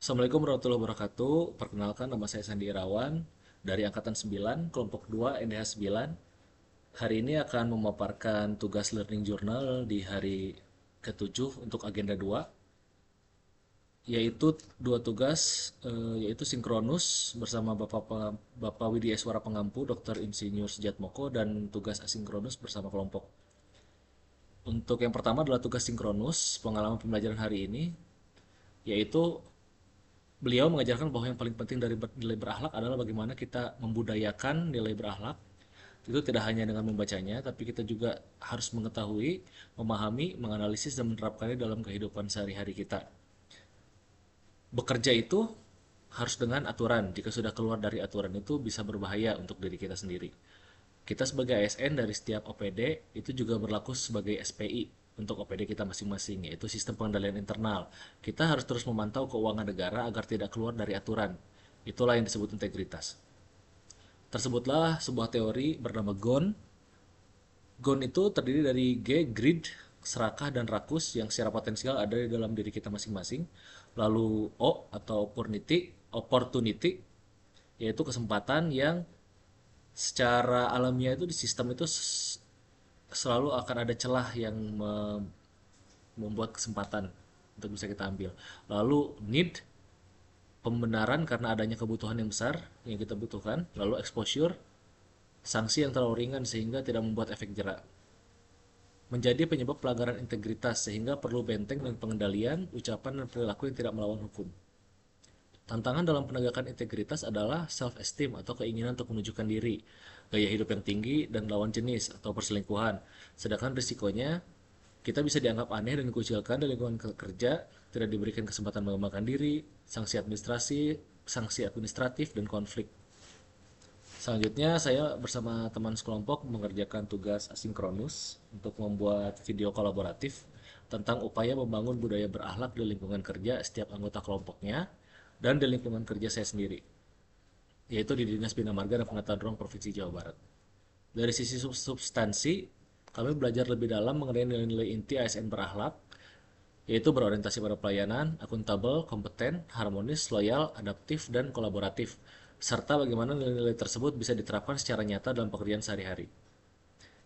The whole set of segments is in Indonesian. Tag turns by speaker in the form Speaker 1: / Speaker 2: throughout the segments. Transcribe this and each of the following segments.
Speaker 1: Assalamualaikum warahmatullahi wabarakatuh. Perkenalkan, nama saya Sandi Irawan dari Angkatan 9, kelompok 2, NDH 9. Hari ini akan memaparkan tugas Learning Journal di hari ke-7 untuk agenda 2, yaitu dua tugas, yaitu sinkronus bersama Bapak Widi Eswara Pengampu, Dr. Insinyur Sejatmoko, dan tugas asinkronus bersama kelompok. Untuk yang pertama adalah tugas sinkronus, pengalaman pembelajaran hari ini, yaitu beliau mengajarkan bahwa yang paling penting dari nilai berakhlak adalah bagaimana kita membudayakan nilai berakhlak. Itu tidak hanya dengan membacanya, tapi kita juga harus mengetahui, memahami, menganalisis, dan menerapkannya dalam kehidupan sehari-hari kita. Bekerja itu harus dengan aturan. Jika sudah keluar dari aturan itu bisa berbahaya untuk diri kita sendiri. Kita sebagai ASN dari setiap OPD itu juga berlaku sebagai SPI untuk OPD kita masing-masing, yaitu sistem pengendalian internal. Kita harus terus memantau keuangan negara agar tidak keluar dari aturan. Itulah yang disebut integritas. Tersebutlah sebuah teori bernama GON. GON itu terdiri dari G, greed, serakah, dan rakus yang secara potensial ada di dalam diri kita masing-masing. Lalu O atau opportunity, yaitu kesempatan yang secara alamiah itu di sistem itu selalu akan ada celah yang membuat kesempatan untuk bisa kita ambil. Lalu need, pembenaran karena adanya kebutuhan yang besar yang kita butuhkan. Lalu exposure, sanksi yang terlalu ringan sehingga tidak membuat efek jerak. Menjadi penyebab pelanggaran integritas sehingga perlu benteng dan pengendalian ucapan dan perilaku yang tidak melawan hukum. Tantangan dalam penegakan integritas adalah self-esteem atau keinginan untuk menunjukkan diri, gaya hidup yang tinggi, dan lawan jenis atau perselingkuhan. Sedangkan risikonya, kita bisa dianggap aneh dan dikucilkan di lingkungan kerja, tidak diberikan kesempatan mengembangkan diri, sanksi administratif, dan konflik. Selanjutnya, saya bersama teman sekelompok mengerjakan tugas asinkronus untuk membuat video kolaboratif tentang upaya membangun budaya berakhlak di lingkungan kerja setiap anggota kelompoknya dan di lingkungan kerja saya sendiri, yaitu di Dinas Bina Marga dan Penataan Ruang Provinsi Jawa Barat. Dari sisi substansi, kami belajar lebih dalam mengenai nilai-nilai inti ASN berakhlak, yaitu berorientasi pada pelayanan, akuntabel, kompeten, harmonis, loyal, adaptif, dan kolaboratif, serta bagaimana nilai-nilai tersebut bisa diterapkan secara nyata dalam pekerjaan sehari-hari.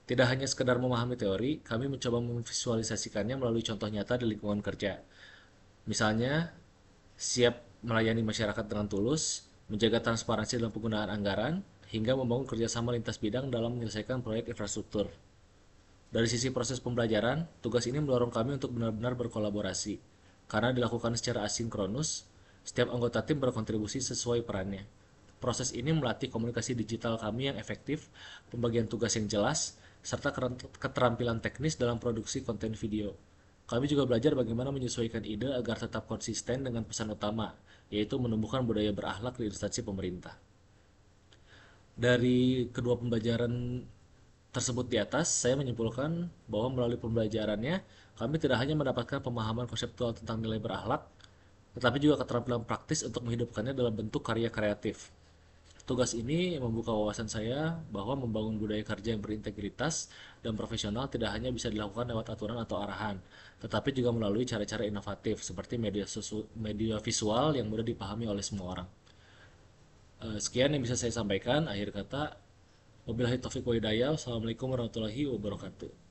Speaker 1: Tidak hanya sekedar memahami teori, kami mencoba memvisualisasikannya melalui contoh nyata di lingkungan kerja. Misalnya, siap melayani masyarakat dengan tulus, menjaga transparansi dalam penggunaan anggaran, hingga membangun kerjasama lintas bidang dalam menyelesaikan proyek infrastruktur. Dari sisi proses pembelajaran, tugas ini mendorong kami untuk benar-benar berkolaborasi. Karena dilakukan secara asinkronus, setiap anggota tim berkontribusi sesuai perannya. Proses ini melatih komunikasi digital kami yang efektif, pembagian tugas yang jelas, serta keterampilan teknis dalam produksi konten video. Kami juga belajar bagaimana menyesuaikan ide agar tetap konsisten dengan pesan utama, yaitu menumbuhkan budaya berakhlak di instansi pemerintah. Dari kedua pembelajaran tersebut di atas, saya menyimpulkan bahwa melalui pembelajarannya, kami tidak hanya mendapatkan pemahaman konseptual tentang nilai berakhlak, tetapi juga keterampilan praktis untuk menghidupkannya dalam bentuk karya kreatif. Tugas ini membuka wawasan saya bahwa membangun budaya kerja yang berintegritas dan profesional tidak hanya bisa dilakukan lewat aturan atau arahan, tetapi juga melalui cara-cara inovatif seperti media visual yang mudah dipahami oleh semua orang. Sekian yang bisa saya sampaikan. Akhir kata, wabillahi taufiq wa hidayah. Wassalamualaikum warahmatullahi wabarakatuh.